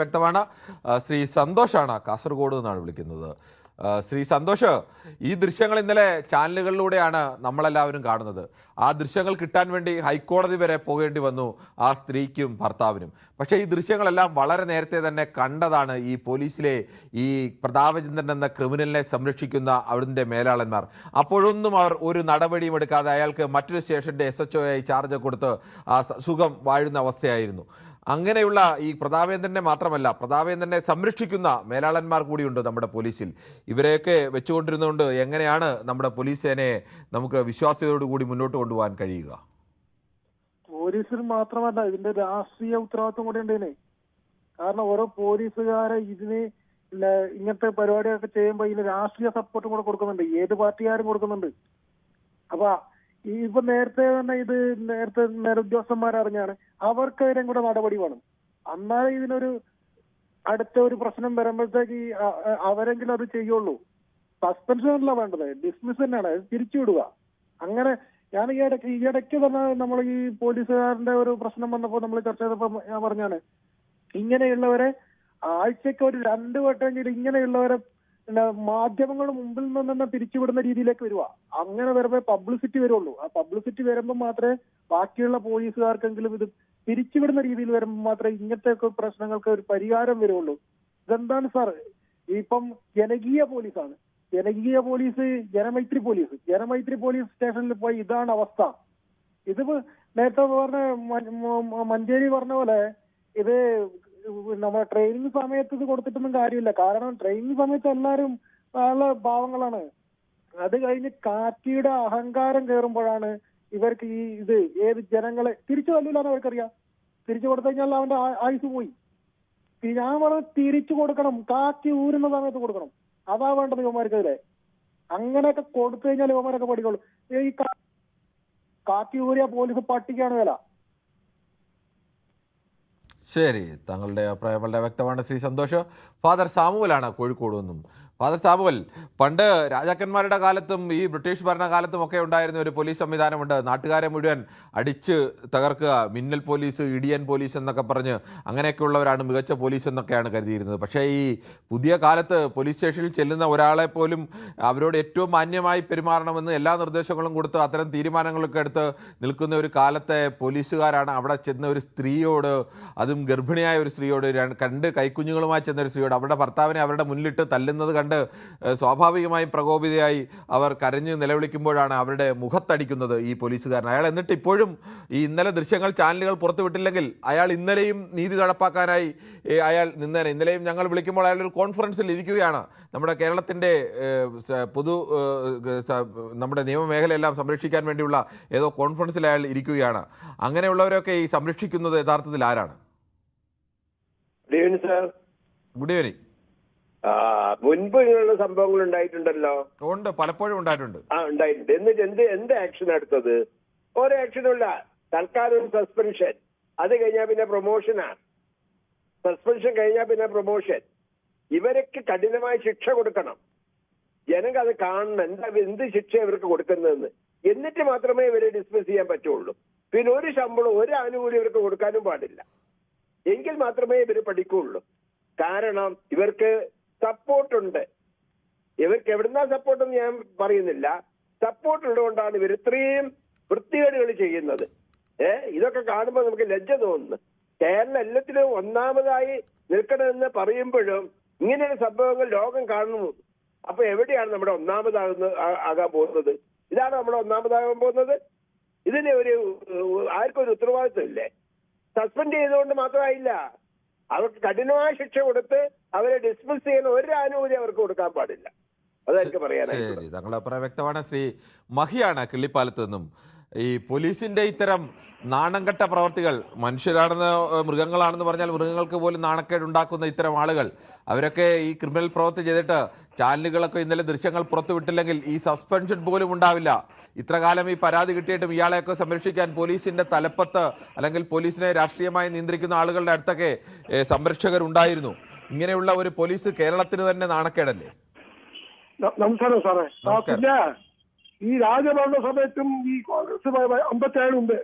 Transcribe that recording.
വ്യക്തമാണ്. ശ്രീ സന്തോഷാണ് കാസർഗോഡ് നിന്നാണ് വിളിക്കുന്നത്. ശ്രീ സന്തോഷ്, ഈ ദൃശ്യങ്ങൾ ഇന്നലെ ചാനലുകളിലൂടെയാണ് നമ്മളെല്ലാവരും കാണുന്നത്. ആ ദൃശ്യങ്ങൾ കിട്ടാൻ വേണ്ടി ഹൈക്കോടതി വരെ പോകേണ്ടി വന്നു ആ സ്ത്രീക്കും ഭർത്താവിനും. പക്ഷേ ഈ ദൃശ്യങ്ങളെല്ലാം വളരെ നേരത്തെ തന്നെ കണ്ടതാണ് ഈ പോലീസിലെ ഈ പ്രതാപചന്ദ്രൻ എന്ന ക്രിമിനലിനെ സംരക്ഷിക്കുന്ന അവിടുത്തെ മേലാളന്മാർ. അപ്പോഴൊന്നും അവർ ഒരു നടപടിയും എടുക്കാതെ അയാൾക്ക് മറ്റൊരു സ്റ്റേഷൻ്റെ SHO ആയി ചാർജ് കൊടുത്ത് സുഖം വാഴുന്ന അവസ്ഥയായിരുന്നു. അങ്ങനെയുള്ള ഈ പ്രതാപേന്ദ്രനെ മാത്രമല്ല, പ്രതാപേന്ദ്രനെ സംരക്ഷിക്കുന്ന മേലാളന്മാർ കൂടിയുണ്ട് നമ്മുടെ പോലീസിൽ. ഇവരെയൊക്കെ വെച്ചുകൊണ്ടിരുന്നുകൊണ്ട് എങ്ങനെയാണ് നമ്മുടെ പോലീസ് സേനയെ നമുക്ക് വിശ്വാസ്യതയോടുകൂടി മുന്നോട്ട് കൊണ്ടുപോകാൻ കഴിയുക? പോലീസിൽ മാത്രമല്ല, ഇതിന്റെ രാഷ്ട്രീയ ഉത്തരവാദിത്വം കൂടെ ഉണ്ടേനെ. കാരണം ഓരോ പോലീസുകാരെ ഇതിന് ഇങ്ങനത്തെ പരിപാടിയൊക്കെ ചെയ്യുമ്പോൾ ഇതിന് രാഷ്ട്രീയ സപ്പോർട്ടും കൂടെ കൊടുക്കുന്നുണ്ട്, ഏത് പാർട്ടിക്കാരും കൊടുക്കുന്നുണ്ട്. അപ്പൊ ഇപ്പൊ നേരത്തെ തന്നെ നേരത്തെ ഉദ്യോഗസ്ഥന്മാരറിഞ്ഞാണ്, അവർക്കെതിരെ കൂടെ നടപടി വേണം. എന്നാലേ ഇതിനൊരു അടുത്ത ഒരു പ്രശ്നം വരുമ്പോഴത്തേക്ക് അവരെങ്കിലും അത് ചെയ്യുള്ളൂ. സസ്പെൻഷൻ അല്ല വേണ്ടത്, ഡിസ്മിസ് തന്നെയാണ്, തിരിച്ചുവിടുക. അങ്ങനെ ഞാൻ ഈയിടയ്ക്ക് തന്നെ നമ്മൾ ഈ പോലീസുകാരന്റെ ഒരു പ്രശ്നം വന്നപ്പോൾ നമ്മൾ ചർച്ച ചെയ്തപ്പോൾ ഞാൻ പറഞ്ഞാണ്, ഇങ്ങനെയുള്ളവരെ ആഴ്ചക്ക് ഒരു 2 വട്ടമെങ്കിലും ഇങ്ങനെയുള്ളവരെ മാധ്യമങ്ങളുടെ മുമ്പിൽ നിന്ന് തന്നെ പിരിച്ചുവിടുന്ന രീതിയിലേക്ക് വരിക. അങ്ങനെ വരുമ്പോൾ പബ്ലിസിറ്റി വരുള്ളൂ. ആ പബ്ലിസിറ്റി വരുമ്പോൾ മാത്രമേ ബാക്കിയുള്ള പോലീസുകാർക്കെങ്കിലും ഇത് പിരിച്ചുവിടുന്ന രീതിയിൽ വരുമ്പോൾ മാത്രമേ ഇങ്ങനത്തെ പ്രശ്നങ്ങൾക്ക് ഒരു പരിഹാരം വരുള്ളൂ. ഇതെന്താണ് സാർ, ഇപ്പം ജനകീയ പോലീസാണ്, ജനകീയ പോലീസ്, ജനമൈത്രി പോലീസ് സ്റ്റേഷനിൽ പോയി ഇതാണ് അവസ്ഥ. ഇത് നേരത്തെ പറഞ്ഞ മഞ്ചേരി പറഞ്ഞ പോലെ ഇത് നമ്മുടെ ട്രെയിനിങ് സമയത്ത് ഇത് കൊടുത്തിട്ടൊന്നും കാര്യമില്ല. കാരണം ട്രെയിനിങ് സമയത്ത് എല്ലാവരും നല്ല ഭാവങ്ങളാണ്. അത് കഴിഞ്ഞ് കാറ്റിയുടെ അഹങ്കാരം കയറുമ്പോഴാണ് ഇവർക്ക് ഇത് ഏത് ജനങ്ങളെ തിരിച്ചു തല്ലൂലാന്ന് അവർക്കറിയാം. തിരിച്ചു കൊടുത്തു കഴിഞ്ഞാൽ അവന്റെ ആയുസ് പോയി. ഞാൻ പറഞ്ഞത് തിരിച്ചു കൊടുക്കണം, കാറ്റ് ഊരുന്ന സമയത്ത് കൊടുക്കണം. അതാ വേണ്ടത് യുവമാർക്കെതിരെ. അങ്ങനെയൊക്കെ കൊടുത്തു കഴിഞ്ഞാൽ യുവമാരൊക്കെ പഠിക്കുള്ളൂ. ഈ കാറ്റ് ഊരിയ പോലീസ് പട്ടിക്കാണ് വില. ശരി, താങ്കളുടെ അഭിപ്രായം വളരെ വ്യക്തമാണ് ശ്രീ സന്തോഷ്. ഫാദർ സാമുവലാണ് കോഴിക്കോട് നിന്നും. ഫാദർ സാമുവൽ, പണ്ട് രാജാക്കന്മാരുടെ കാലത്തും ഈ ബ്രിട്ടീഷ് ഭരണകാലത്തും ഒക്കെ ഉണ്ടായിരുന്ന ഒരു പോലീസ് സംവിധാനമുണ്ട്. നാട്ടുകാരെ മുഴുവൻ അടിച്ച് തകർക്കുക, മിന്നൽ പോലീസ്, ഇടിയൻ പോലീസ് എന്നൊക്കെ പറഞ്ഞ് അങ്ങനെയൊക്കെയുള്ളവരാണ് മികച്ച പോലീസ് എന്നൊക്കെയാണ് കരുതിയിരുന്നത്. പക്ഷേ ഈ പുതിയ കാലത്ത് പോലീസ് സ്റ്റേഷനിൽ ചെല്ലുന്ന ഒരാളെ പോലും അവരോട് ഏറ്റവും മാന്യമായി പെരുമാറണമെന്ന് എല്ലാ നിർദ്ദേശങ്ങളും കൊടുത്ത് അത്തരം തീരുമാനങ്ങളൊക്കെ എടുത്ത് നിൽക്കുന്ന ഒരു കാലത്തെ പോലീസുകാരാണ് അവിടെ ചെന്ന ഒരു സ്ത്രീയോട്, അതും ഗർഭിണിയായ ഒരു സ്ത്രീയോട്, 2 കൈക്കുഞ്ഞുങ്ങളുമായി ചെന്ന ഒരു സ്ത്രീയോട് അവരുടെ ഭർത്താവിനെ അവരുടെ മുന്നിലിട്ട് തല്ലുന്നത് കണ്ട് സ്വാഭാവികമായും പ്രകോപിതയായി അവർ കരഞ്ഞ് നിലവിളിക്കുമ്പോഴാണ് അവരുടെ മുഖത്തടിക്കുന്നത് ഈ പോലീസുകാരൻ. അയാൾ എന്നിട്ട് ഇപ്പോഴും ഈ ഇന്നലെ ദൃശ്യങ്ങൾ ചാനലുകൾ പുറത്തുവിട്ടില്ലെങ്കിൽ അയാൾ ഇന്നലെയും നീതി നടപ്പാക്കാനായി അയാൾ നിന്നേനെ. ഇന്നലെയും ഞങ്ങൾ വിളിക്കുമ്പോൾ അയാൾ ഒരു കോൺഫറൻസിൽ ഇരിക്കുകയാണ്. നമ്മുടെ കേരളത്തിൻ്റെ നമ്മുടെ നിയമമേഖലയെല്ലാം സംരക്ഷിക്കാൻ വേണ്ടിയുള്ള ഏതോ കോൺഫറൻസിൽ അയാൾ ഇരിക്കുകയാണ്. അങ്ങനെയുള്ളവരൊക്കെ ഈ സംരക്ഷിക്കുന്നത് യഥാർത്ഥത്തിൽ ആരാണ്? Good evening. മുൻപ് ഇങ്ങനെയുള്ള സംഭവങ്ങൾ ഉണ്ടായിട്ടുണ്ടല്ലോ. ഉണ്ട്, പലപ്പോഴും ഉണ്ടായിട്ടുണ്ട്. ഉണ്ടായിട്ടുണ്ട്. എന്നിട്ട് എന്ത് ആക്ഷൻ എടുത്തത്? ഒരു ആക്ഷനും ഇല്ല. തൽക്കാലം ഒരു സസ്പെൻഷൻ, അത് കഴിഞ്ഞാൽ പിന്നെ പ്രൊമോഷനാണ്. സസ്പെൻഷൻ കഴിഞ്ഞാൽ പിന്നെ പ്രൊമോഷൻ. ഇവരൊക്കെ കഠിനമായ ശിക്ഷ കൊടുക്കണം. ജനങ്ങൾ അത് കാണണം, എന്ത് ശിക്ഷ ഇവർക്ക് കൊടുക്കുന്നതെന്ന്. എന്നിട്ട് മാത്രമേ ഇവരെ ഡിസ്മിസ് ചെയ്യാൻ പറ്റുള്ളൂ. പിന്നെ ഒരു ശമ്പളം, ഒരു ആനുകൂല്യം ഇവർക്ക് കൊടുക്കാനും പാടില്ല. എങ്കിൽ മാത്രമേ ഇവർ പഠിക്കുള്ളൂ. കാരണം ഇവർക്ക് സപ്പോർട്ടുണ്ട്. ഇവർക്ക് എവിടുന്നാ സപ്പോർട്ടെന്ന് ഞാൻ പറയുന്നില്ല. സപ്പോർട്ട് ഉള്ളതുകൊണ്ടാണ് ഇവർ ഇത്രയും വൃത്തികേടുകൾ ചെയ്യുന്നത്. ഇതൊക്കെ കാണുമ്പോൾ നമുക്ക് ലജ്ജ തോന്നുന്നു. കേരളം എല്ലാത്തിലും ഒന്നാമതായി നിൽക്കണമെന്ന് പറയുമ്പോഴും ഇങ്ങനെയുള്ള സംഭവങ്ങൾ ലോകം കാണുന്നു. അപ്പൊ എവിടെയാണ് നമ്മുടെ ആകാൻ പോകുന്നത്? ഇതാണ് നമ്മുടെ ഒന്നാമതാകാൻ പോകുന്നത്? ഇതിന് ആർക്കും ഒരു ഉത്തരവാദിത്വം ഇല്ലേ? സസ്പെൻഡ് ചെയ്തുകൊണ്ട് മാത്രമായില്ല, അവർക്ക് കഠിനമായ ശിക്ഷ കൊടുത്ത് അവരെ ഡിസ്മിസ് ചെയ്യുന്ന ഒരു ആനുകൂല്യം അവർക്ക് കൊടുക്കാൻ പാടില്ല. അതെനിക്ക് പറയാനായിട്ട്. ശരി, താങ്കളുടെ അഭിപ്രായം വ്യക്തമാണ്. ശ്രീ മഹിയാണ് കിള്ളിപ്പാലത്ത് നിന്നും. ഈ പോലീസിന്റെ ഇത്തരം നാണംകെട്ട പ്രവർത്തികൾ, മനുഷ്യരാണെന്ന് മൃഗങ്ങളാണെന്ന് പറഞ്ഞാൽ മൃഗങ്ങൾക്ക് പോലും നാണക്കേടുണ്ടാക്കുന്ന ഇത്തരം ആളുകൾ, അവരൊക്കെ ഈ ക്രിമിനൽ പ്രവൃത്തി ചെയ്തിട്ട് ചാനലുകളൊക്കെ ഇന്നലെ ദൃശ്യങ്ങൾ പുറത്തുവിട്ടില്ലെങ്കിൽ ഈ സസ്പെൻഷൻ പോലും ഉണ്ടാവില്ല. ഇത്ര കാലം ഈ പരാതി കിട്ടിയിട്ടും ഇയാളെയൊക്കെ സംരക്ഷിക്കാൻ പോലീസിന്റെ തലപ്പത്ത് അല്ലെങ്കിൽ പോലീസിനെ രാഷ്ട്രീയമായി നിയന്ത്രിക്കുന്ന ആളുകളുടെ അടുത്തൊക്കെ സംരക്ഷകരുണ്ടായിരുന്നു. ഇങ്ങനെയുള്ള ഒരു പോലീസ് കേരളത്തിന് തന്നെ നാണക്കേടല്ലേ? നമസ്കാരം സാറേ. ഈ രാജഭരണ സമയത്തും ഈ കോൺഗ്രസ് 57 ഉണ്ട്.